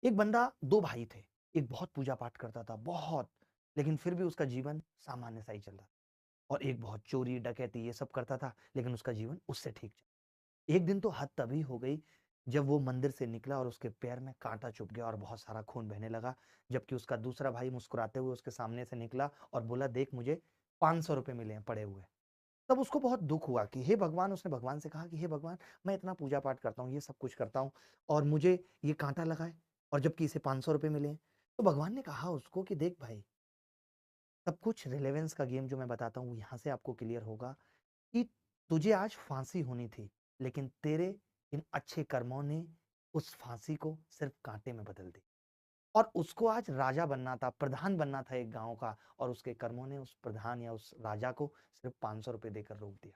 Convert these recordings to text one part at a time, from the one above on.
एक बंदा 2 भाई थे। एक बहुत पूजा पाठ करता था, बहुत, लेकिन फिर भी उसका जीवन सामान्य सा ही चल रहा था। और एक बहुत चोरी, डकैती ये सब करता था, लेकिन उसका जीवन उससे ठीक चला। एक दिन तो हद तभी हो गई जब वो मंदिर से निकला और उसके पैर में कांटा चुभ गया और बहुत सारा खून बहने लगा। जबकि उसका दूसरा भाई मुस्कुराते हुए उसके सामने से निकला और बोला, देख मुझे 500 रुपए मिले हैं पड़े हुए। तब उसको बहुत दुख हुआ कि हे भगवान, उसने भगवान से कहा कि हे भगवान, मैं इतना पूजा पाठ करता हूँ, ये सब कुछ करता हूँ और मुझे ये कांटा लगा है और जबकि इसे 500 रुपए मिले हैं। तो भगवान ने कहा उसको कि देख भाई, सब कुछ रिलेवेंस का गेम जो मैं बताता हूँ यहाँ से आपको क्लियर होगा कि तुझे आज फांसी होनी थी, लेकिन तेरे इन अच्छे कर्मों ने उस फांसी को सिर्फ कांटे में बदल दी। और उसको आज राजा बनना था, प्रधान बनना था एक गांव का, और उसके कर्मों ने उस प्रधान या उस राजा को सिर्फ 500 रुपए देकर रोक दिया।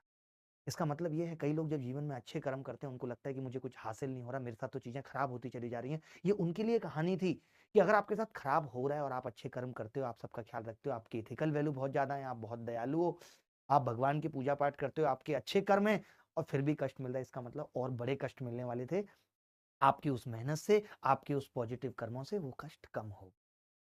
इसका मतलब ये है, कई लोग जब जीवन में अच्छे कर्म करते हैं उनको लगता है कि मुझे कुछ हासिल नहीं हो रहा, मेरे साथ तो चीजें खराब होती चली जा रही हैं। ये उनके लिए कहानी थी कि अगर आपके साथ खराब हो रहा है और आप अच्छे कर्म करते हो, आप सबका ख्याल रखते हो, आपकी एथिकल वैल्यू बहुत ज्यादा है, आप बहुत दयालु हो, आप भगवान की पूजा पाठ करते हो, आपके अच्छे कर्म है, और फिर भी कष्ट मिल रहा है, इसका मतलब और बड़े कष्ट मिलने वाले थे। आपकी उस मेहनत से, आपके उस पॉजिटिव कर्मों से वो कष्ट कम हो।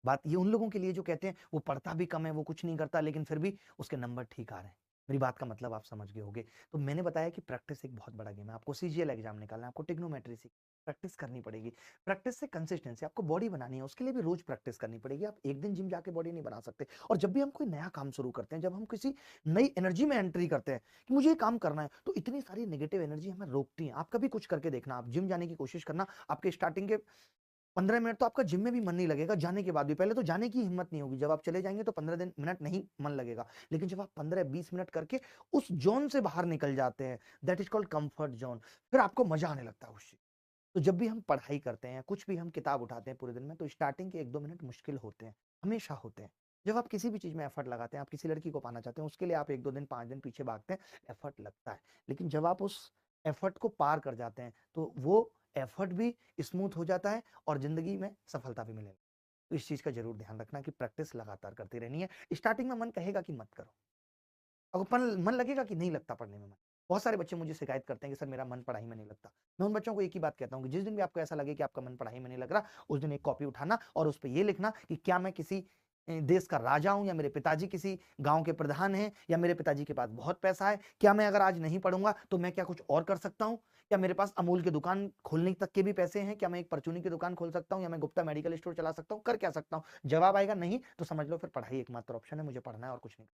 बात ये उन लोगों के लिए जो कहते हैं वो पढ़ता भी कम है, वो कुछ नहीं करता, लेकिन फिर भी उसके नंबर ठीक आ रहे हैं। मेरी बात का मतलब आप समझ गए होंगे। तो मैंने बताया कि प्रैक्टिस एक बहुत बड़ा गेम है। आपको सीजीएल एग्जाम निकालना है, आपको ट्रिग्नोमेट्री सीखनी है, प्रैक्टिस करनी पड़ेगी। प्रैक्टिस से कंसिस्टेंसी, आपको बॉडी बनानी है, उसके लिए भी रोज प्रैक्टिस करनी पड़ेगी। आप एक दिन जिम जाके बॉडी नहीं बना सकते। और जब भी हम कोई नया काम शुरू करते हैं, जब हम किसी नई एनर्जी में एंट्री करते हैं कि मुझे ये काम करना है, तो इतनी सारी नेगेटिव एनर्जी हमें रोकती है। आप कभी कुछ करके देखना, आप जिम जाने की कोशिश करना, आपके स्टार्टिंग के 15 मिनट तो आपका जिम में भी मन नहीं लगेगा, जाने के बाद भी। पहले तो जाने की हिम्मत नहीं होगी, जब आप चले जाएंगे तो 15 दिन मिनट नहीं मन लगेगा। लेकिन जब आप 15-20 मिनट करके उस जोन से बाहर निकल जाते हैं, that is called comfort zone, फिर आपको मजा आने लगता है उस चीज। तो जब भी हम पढ़ाई करते हैं, कुछ भी हम किताब उठाते हैं पूरे दिन में, तो स्टार्टिंग के 1-2 मिनट मुश्किल होते हैं, हमेशा होते हैं। जब आप किसी भी चीज में एफर्ट लगाते हैं, आप किसी लड़की को पाना चाहते हैं, उसके लिए आप 1-2 दिन 5 दिन पीछे भागते हैं, एफर्ट लगता है। लेकिन जब आप उस एफर्ट को पार कर जाते हैं, तो वो एफर्ट भी स्मूथ हो जाता है और जिंदगी में सफलता भी मिलेगी। तो इस चीज का जरूर ध्यान रखना कि प्रैक्टिस लगातार करती रहनी है। स्टार्टिंग में मन कहेगा कि मत करो, और मन लगेगा कि नहीं लगता पढ़ने में मन। बहुत सारे बच्चे मुझे शिकायत करते हैं कि सर मेरा मन पढ़ाई में नहीं लगता। मैं उन बच्चों को एक ही बात कहता हूँ कि जिस दिन भी आपको ऐसा लगे कि आपका मन पढ़ाई में नहीं लग रहा, उस दिन एक कॉपी उठाना और उस पर ये लिखना कि क्या मैं किसी देश का राजा हूं, या मेरे पिताजी किसी गांव के प्रधान हैं, या मेरे पिताजी के पास बहुत पैसा है, क्या मैं अगर आज नहीं पढ़ूंगा तो मैं क्या कुछ और कर सकता हूं? क्या मेरे पास अमूल की दुकान खोलने तक के भी पैसे हैं? क्या मैं एक परचूनी की दुकान खोल सकता हूं, या मैं गुप्ता मेडिकल स्टोर चला सकता हूं? कर क्या सकता हूं? जवाब आएगा नहीं, तो समझ लो फिर पढ़ाई एकमात्र ऑप्शन है, मुझे पढ़ना है और कुछ नहीं।